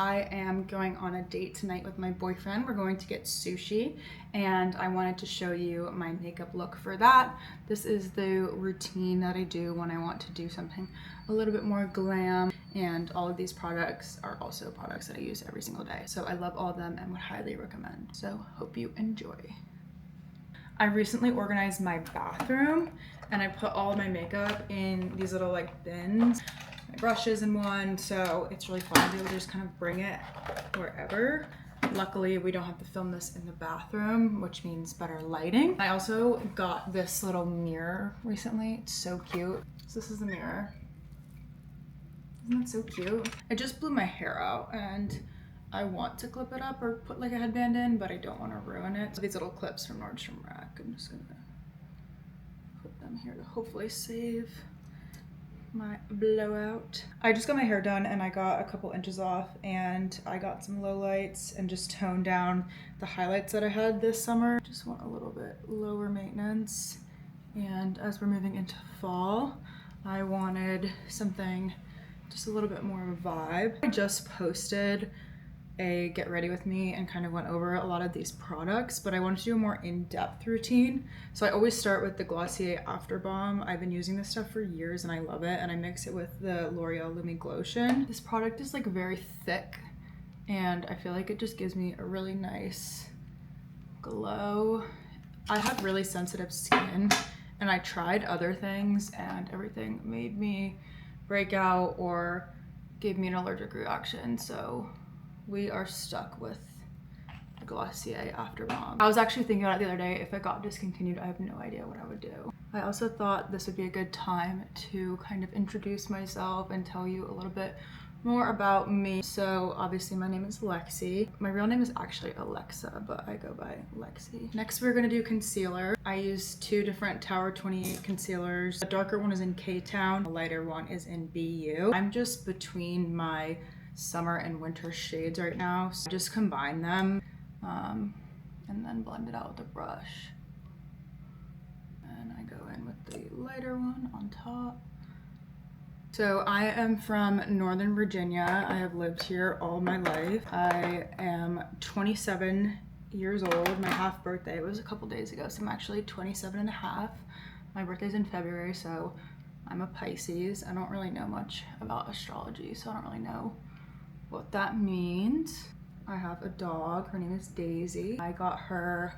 I am going on a date tonight with my boyfriend. We're going to get sushi and I wanted to show you my makeup look for that. This is the routine that I do when I want to do something a little bit more glam, and all of these products are also products that I use every single day. So I love all of them and would highly recommend. So hope you enjoy. I recently organized my bathroom and I put all of my makeup in these little like bins. My brushes in one, so it's really fun to be able to just kind of bring it wherever. Luckily, we don't have to film this in the bathroom, which means better lighting. I also got this little mirror recently. It's so cute. So this is the mirror. Isn't that so cute? I just blew my hair out and I want to clip it up or put like a headband in, but I don't want to ruin it. So these little clips from Nordstrom Rack, I'm just gonna put them here to hopefully save my blowout. I just got my hair done and I got a couple inches off, and I got some lowlights and just toned down the highlights that I had this summer. Just want a little bit lower maintenance. And as we're moving into fall, I wanted something just a little bit more of a vibe. I just posted a get ready with me and kind of went over a lot of these products, but I wanted to do a more in-depth routine. So I always start with the Glossier After Balm. I've been using this stuff for years and I love it, and I mix it with the L'Oreal Lumi Glotion. This product is like very thick and I feel like it just gives me a really nice glow. I have really sensitive skin and I tried other things and everything made me break out or gave me an allergic reaction. So we are stuck with the Glossier After Balm. I was actually thinking about it the other day. If it got discontinued, I have no idea what I would do. I also thought this would be a good time to kind of introduce myself and tell you a little bit more about me. So obviously my name is Lexi. My real name is actually Alexa, but I go by Lexi. Next we're gonna do concealer. I use two different Tower 28 concealers. The darker one is in K-Town, the lighter one is in BU. I'm just between my summer and winter shades right now, so I just combine them and then blend it out with a brush. And I go in with the lighter one on top. So I am from Northern Virginia. I have lived here all my life. I am 27 years old. My half birthday was a couple days ago, so I'm actually 27 and a half. My birthday's in February, so I'm a Pisces. I don't really know much about astrology, so I don't really know what that means. I have a dog. Her name is Daisy. I got her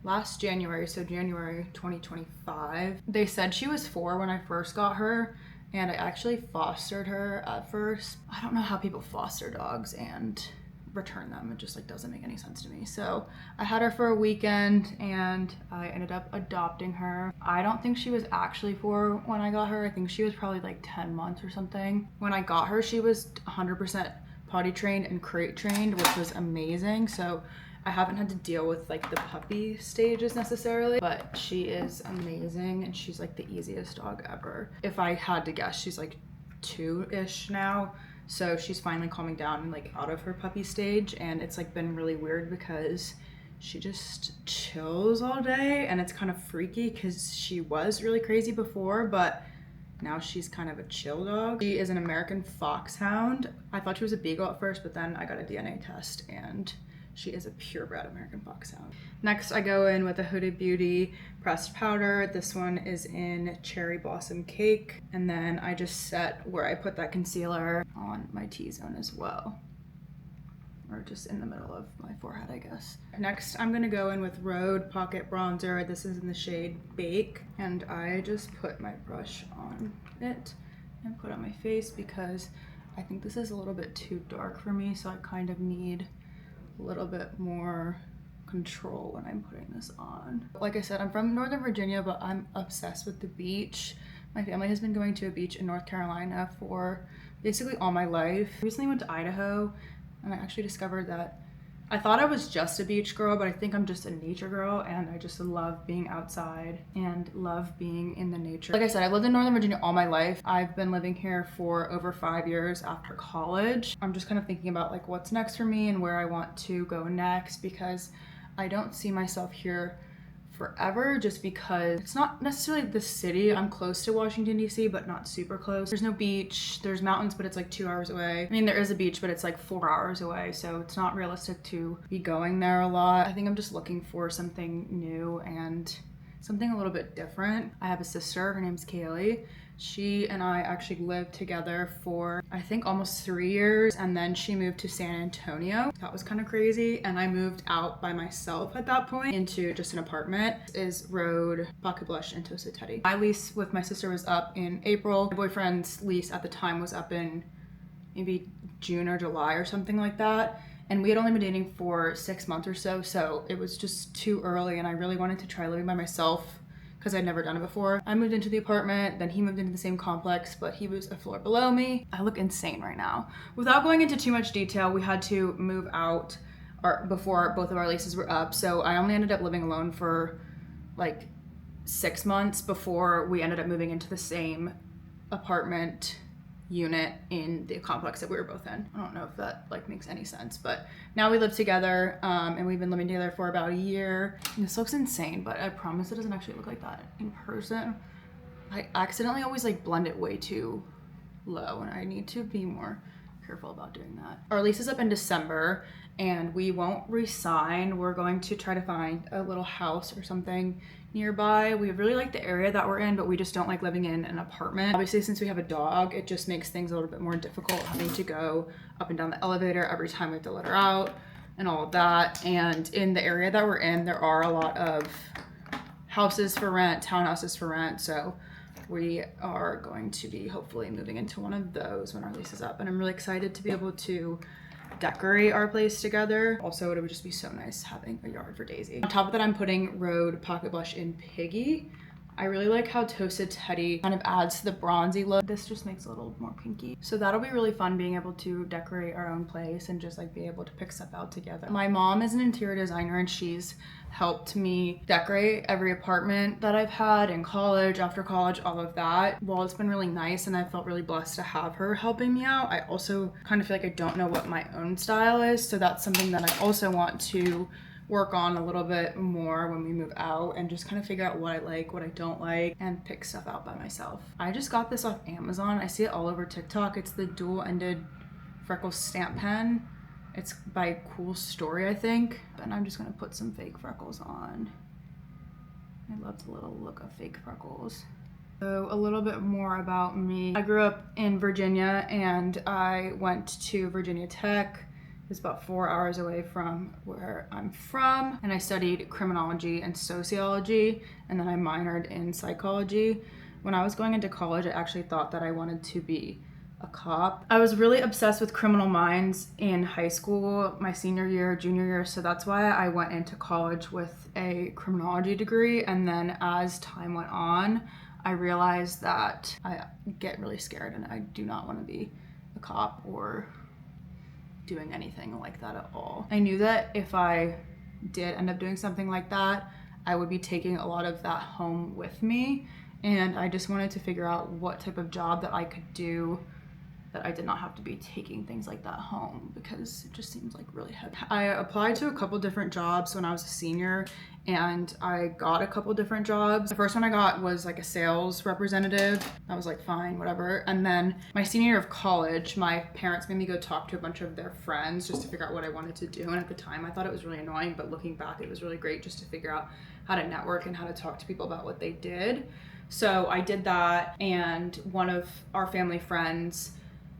last January, so January 2025. They said she was 4 when I first got her, and I actually fostered her at first. I don't know how people foster dogs and return them. It just like doesn't make any sense to me. So I had her for a weekend and I ended up adopting her. I don't think she was actually 4 when I got her. I think she was probably like 10 months or something. When I got her, she was 100% potty trained and crate trained, which was amazing. So I haven't had to deal with like the puppy stages necessarily, but she is amazing and she's like the easiest dog ever. If I had to guess, she's like 2-ish now. So she's finally calming down and like out of her puppy stage, and it's like been really weird because she just chills all day, and it's kind of freaky because she was really crazy before, but now she's kind of a chill dog. She is an American Foxhound. I thought she was a Beagle at first, but then I got a DNA test and she is a purebred American Foxhound. Next, I go in with a Huda Beauty pressed powder. This one is in Cherry Blossom Cake. And then I just set where I put that concealer on my T-zone as well. Or just in the middle of my forehead, I guess. Next, I'm gonna go in with Rhode Pocket Bronzer. This is in the shade Bake. And I just put my brush on it and put it on my face because I think this is a little bit too dark for me, so I kind of need a little bit more control when I'm putting this on. Like I said, I'm from Northern Virginia, but I'm obsessed with the beach. My family has been going to a beach in North Carolina for basically all my life. I recently went to Idaho and I actually discovered that I thought I was just a beach girl, but I think I'm just a nature girl, and I just love being outside and love being in the nature. Like I said, I lived in Northern Virginia all my life. I've been living here for over 5 years after college. I'm just kind of thinking about like what's next for me and where I want to go next, because I don't see myself here forever, just because it's not necessarily the city. I'm close to Washington, D.C., but not super close. There's no beach. There's mountains, but it's like 2 hours away. I mean, there is a beach, but it's like 4 hours away, so it's not realistic to be going there a lot. I think I'm just looking for something new and something a little bit different. I have a sister, her name's Kaylee. She and I actually lived together for, I think, almost 3 years, and then she moved to San Antonio. That was kind of crazy, and I moved out by myself at that point into just an apartment. This is Road, Baku Blush, and Tosa Teddy. My lease with my sister was up in April. My boyfriend's lease at the time was up in maybe June or July or something like that. And we had only been dating for 6 months or so, so it was just too early, and I really wanted to try living by myself because I'd never done it before. I moved into the apartment, then he moved into the same complex, but he was a floor below me. I look insane right now. Without going into too much detail, we had to move out before both of our leases were up, so I only ended up living alone for like 6 months before we ended up moving into the same apartment unit in the complex that we were both in. I don't know if that like makes any sense, but now we live together, and we've been living together for about a year. And this looks insane, but I promise it doesn't actually look like that in person. I accidentally always like blend it way too low, and I need to be more careful about doing that. Our lease is up in December, and we won't re-sign. We're going to try to find a little house or something nearby. We really like the area that we're in, but we just don't like living in an apartment. Obviously, since we have a dog, it just makes things a little bit more difficult having to go up and down the elevator every time we have to let her out and all of that. And in the area that we're in, there are a lot of houses for rent, townhouses for rent. So we are going to be hopefully moving into one of those when our lease is up. And I'm really excited to be able to decorate our place together. Also, it would just be so nice having a yard for Daisy. On top of that, I'm putting Rhode Pocket Blush in Piggy. I really like how Tosa Teddy kind of adds to the bronzy look. This just makes it a little more pinky. So that'll be really fun, being able to decorate our own place and just like be able to pick stuff out together. My mom is an interior designer, and she's helped me decorate every apartment that I've had in college, after college, all of that. While it's been really nice and I felt really blessed to have her helping me out, I also kind of feel like I don't know what my own style is. So that's something that I also want to work on a little bit more when we move out, and just kind of figure out what I like, what I don't like, and pick stuff out by myself. I just got this off Amazon. I see it all over TikTok. It's the dual-ended freckle stamp pen. It's by Cool Story, I think. And I'm just gonna put some fake freckles on. I love the little look of fake freckles. So a little bit more about me. I grew up in Virginia, and I went to Virginia Tech. It's about 4 hours away from where I'm from, and I studied criminology and sociology, and then I minored in psychology. When I was going into college, I actually thought that I wanted to be a cop. I was really obsessed with Criminal Minds in high school, my senior year, junior year, so that's why I went into college with a criminology degree. And then as time went on, I realized that I get really scared, and I do not want to be a cop or doing anything like that at all. I knew that if I did end up doing something like that, I would be taking a lot of that home with me, and I just wanted to figure out what type of job that I could do that I did not have to be taking things like that home, because it just seems like really heavy. I applied to a couple different jobs when I was a senior, and I got a couple different jobs. The first one I got was like a sales representative. I was like, fine, whatever. And then my senior year of college, my parents made me go talk to a bunch of their friends just to figure out what I wanted to do. And at the time I thought it was really annoying, but looking back, it was really great just to figure out how to network and how to talk to people about what they did. So I did that, and one of our family friends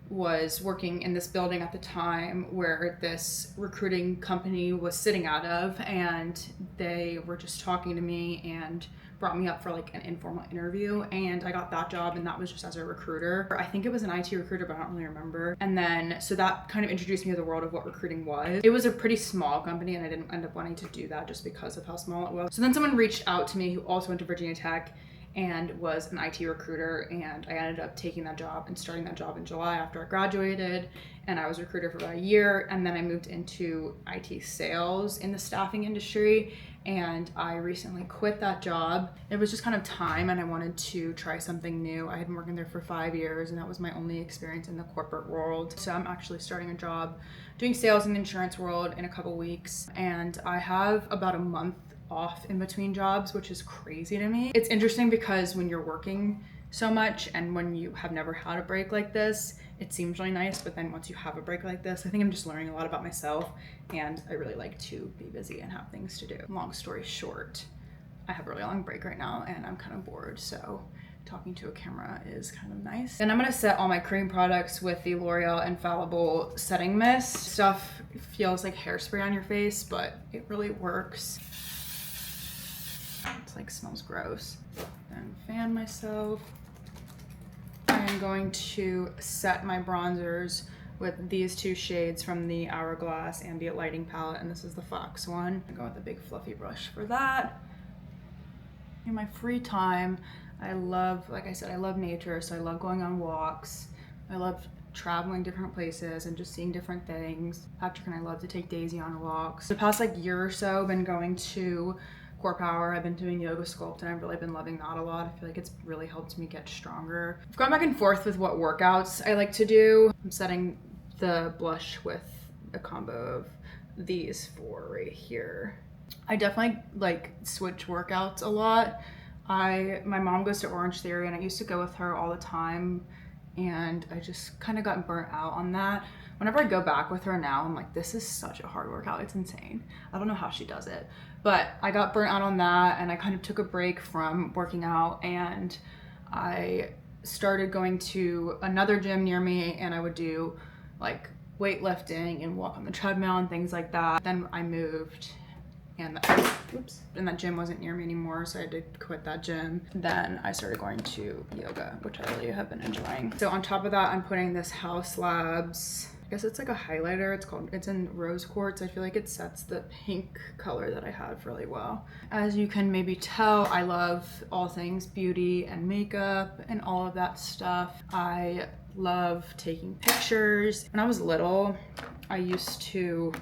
was working in this building at the time where this recruiting company was sitting out of, and they were just talking to me and brought me up for like an informal interview, and I got that job, and that was just as a recruiter. I think it was an IT recruiter, but I don't really remember. And then so that kind of introduced me to the world of what recruiting was. It was a pretty small company, and I didn't end up wanting to do that just because of how small it was. So then someone reached out to me who also went to Virginia Tech and was an IT recruiter, and I ended up taking that job and starting that job in July after I graduated, and I was a recruiter for about a year, and then I moved into IT sales in the staffing industry, and I recently quit that job. It was just kind of time, and I wanted to try something new. I had been working there for 5 years, and that was my only experience in the corporate world. So I'm actually starting a job doing sales in the insurance world in a couple weeks, and I have about a month off in between jobs, which is crazy to me. It's interesting because when you're working so much and when you have never had a break like this, it seems really nice, but then once you have a break like this, I think I'm just learning a lot about myself, and I really like to be busy and have things to do. Long story short, I have a really long break right now and I'm kind of bored, so talking to a camera is kind of nice. And I'm gonna set all my cream products with the L'Oreal Infallible Setting Mist. Stuff feels like hairspray on your face, but it really works. It's like smells gross. Then fan myself. I'm going to set my bronzers with these two shades from the Hourglass Ambient Lighting palette, and this is the Fox one. I go with a big fluffy brush for that. In my free time, I love, like I said, I love nature, so I love going on walks. I love traveling different places and just seeing different things. Patrick and I love to take Daisy on walks. The past like year or so, I've been going to Core Power. I've been doing yoga sculpt and I've really been loving that a lot. I feel like it's really helped me get stronger. I've gone back and forth with what workouts I like to do. I'm setting the blush with a combo of these four right here. I definitely like switch workouts a lot. My mom goes to Orange Theory and I used to go with her all the time, and I just kind of got burnt out on that. Whenever I go back with her now, I'm like, this is such a hard workout. It's insane. I don't know how she does it, but I got burnt out on that and I kind of took a break from working out, and I started going to another gym near me, and I would do like weightlifting and walk on the treadmill and things like that. Then I moved and that gym wasn't near me anymore, so I had to quit that gym. Then I started going to yoga, which I really have been enjoying. So on top of that, I'm putting this House Labs, I guess it's like a highlighter. It's in rose quartz. I feel like it sets the pink color that I have really well. As you can maybe tell, I love all things beauty and makeup and all of that stuff. I love taking pictures. When I was little, I used to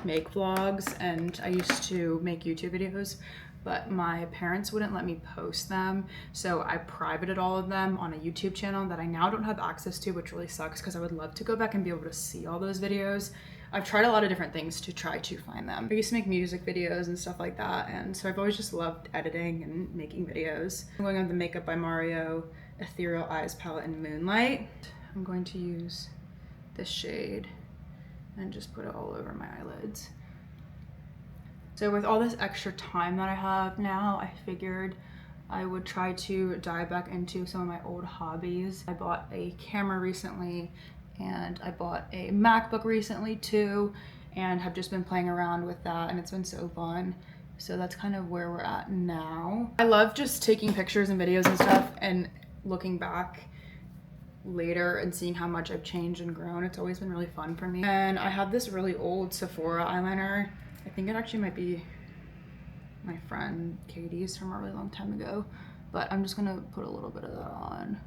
make vlogs and I used to make YouTube videos, but my parents wouldn't let me post them, so I privated all of them on a YouTube channel that I now don't have access to, which really sucks because I would love to go back and be able to see all those videos. I've tried a lot of different things to try to find them. I used to make music videos and stuff like that, and so I've always just loved editing and making videos. I'm going on the Makeup by Mario Ethereal Eyes palette in Moonlight. I'm going to use this shade and just put it all over my eyelids. So with all this extra time that I have now, I figured I would try to dive back into some of my old hobbies. I bought a camera recently, and I bought a MacBook recently too, and have just been playing around with that, and it's been so fun. So that's kind of where we're at now. I love just taking pictures and videos and stuff and looking back later and seeing how much I've changed and grown. It's always been really fun for me. And I have this really old Sephora eyeliner. I think it actually might be my friend Katie's from a really long time ago, but I'm just gonna put a little bit of that on.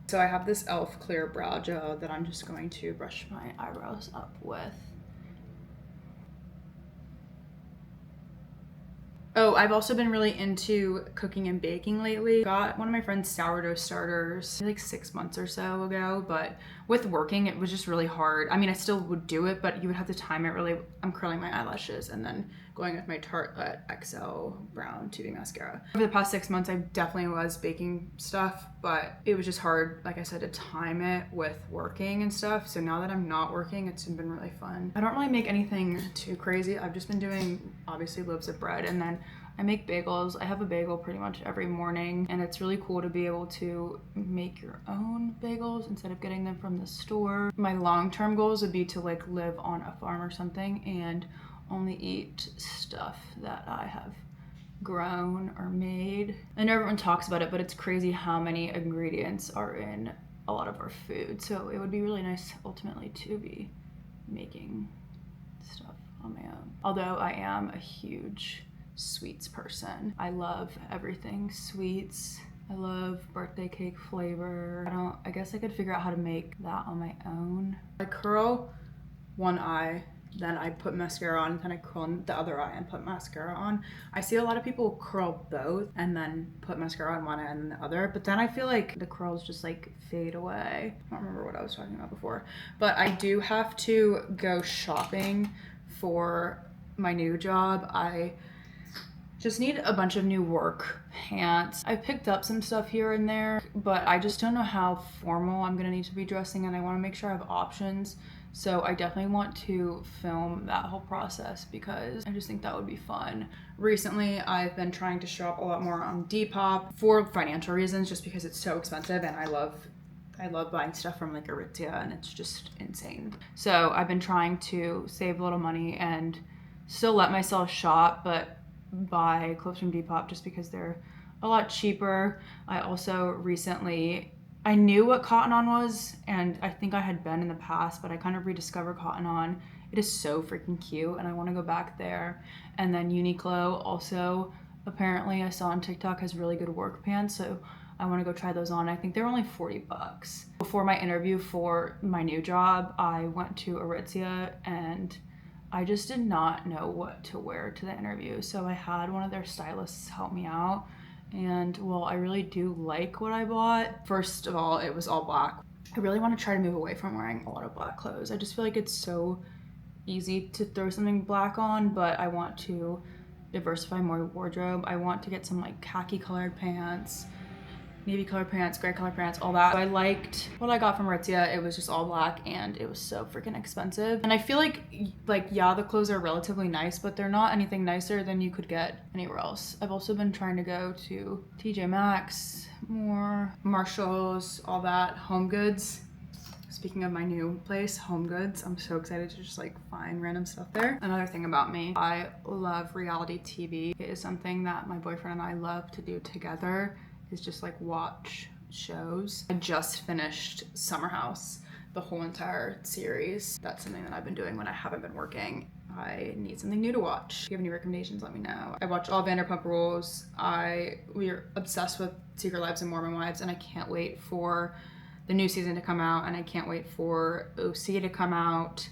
So I have this e.l.f. clear brow gel that I'm just going to brush my eyebrows up with. Oh, I've also been really into cooking and baking lately. Got one of my friend's sourdough starters like 6 months or so ago, but with working, it was just really hard. I mean, I still would do it, but you would have to time it really. I'm curling my eyelashes and then going with my Tartelette XL Brown Tubing Mascara. Over the past 6 months, I definitely was baking stuff, but it was just hard, like I said, to time it with working and stuff. So now that I'm not working, it's been really fun. I don't really make anything too crazy. I've just been doing, obviously, loaves of bread, and then I make bagels. I have a bagel pretty much every morning, and it's really cool to be able to make your own bagels instead of getting them from the store. My long-term goals would be to like live on a farm or something and only eat stuff that I have grown or made. I know everyone talks about it, but it's crazy how many ingredients are in a lot of our food. So it would be really nice ultimately to be making stuff on my own. Although I am a huge sweets person. I love everything sweets. I love birthday cake flavor. I guess I could figure out how to make that on my own. I curl one eye, then I put mascara on, and then I curl the other eye and put mascara on. I see a lot of people curl both and then put mascara on one eye and the other, but then I feel like the curls just like fade away. I don't remember what I was talking about before, but I do have to go shopping for my new job, I just need a bunch of new work pants. I picked up some stuff here and there, but I just don't know how formal I'm gonna need to be dressing, and I wanna make sure I have options. So I definitely want to film that whole process because I just think that would be fun. Recently, I've been trying to shop a lot more on Depop for financial reasons, just because it's so expensive, and I love buying stuff from like Aritzia, and it's just insane. So I've been trying to save a little money and still let myself shop, but buy clothes from Depop just because they're a lot cheaper. I also recently, I knew what Cotton On was, and I think I had been in the past, but I kind of rediscovered Cotton On. It is so freaking cute, and I want to go back there. And then Uniqlo also, apparently I saw on TikTok, has really good work pants, so I want to go try those on. I think they're only 40 bucks. Before my interview for my new job, I went to Aritzia, and I just did not know what to wear to the interview. So I had one of their stylists help me out. And well, I really do like what I bought. First of all, it was all black. I really want to try to move away from wearing a lot of black clothes. I just feel like it's so easy to throw something black on, but I want to diversify more wardrobe. I want to get some like khaki colored pants, navy colored pants, gray colored pants, all that. I liked what I got from Aritzia. It was just all black, and it was so freaking expensive. And I feel like yeah, the clothes are relatively nice, but they're not anything nicer than you could get anywhere else. I've also been trying to go to TJ Maxx, more Marshalls, all that, Home Goods. Speaking of my new place, Home Goods, I'm so excited to just like find random stuff there. Another thing about me, I love reality TV. It is something that my boyfriend and I love to do together, is just like watch shows. I just finished Summer House, the whole entire series. That's something that I've been doing when I haven't been working. I need something new to watch. If you have any recommendations, let me know. I watched all Vanderpump Rules. We are obsessed with Secret Lives and Mormon Wives, and I can't wait for the new season to come out, and I can't wait for OC to come out.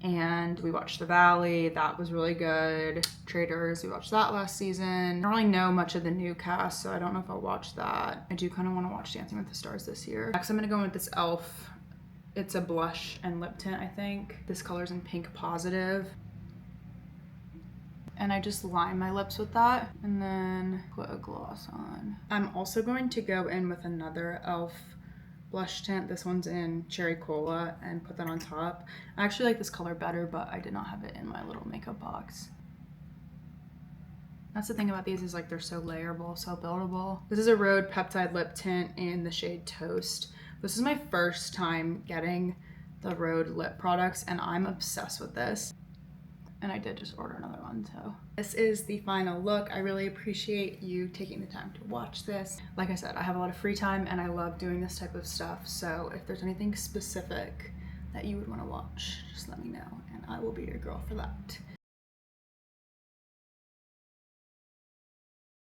And we watched The Valley, that was really good. Traders, we watched that last season. I don't really know much of the new cast, so I don't know if I'll watch that. I do kind of want to watch Dancing with the Stars this year. Next, I'm gonna go in with this e.l.f. It's a blush and lip tint, I think. This color's in Pink Positive. And I just line my lips with that and then put a gloss on. I'm also going to go in with another e.l.f. blush tint. This one's in Cherry Cola, and put that on top. I actually like this color better, but I did not have it in my little makeup box. That's the thing about these, is like they're so layerable, so buildable. This is a Rhode Peptide Lip Tint in the shade Toast. This is my first time getting the Rhode lip products, and I'm obsessed with this. And I did just order another one, so. This is the final look. I really appreciate you taking the time to watch this. Like I said, I have a lot of free time, and I love doing this type of stuff. So if there's anything specific that you would want to watch, just let me know, and I will be your girl for that.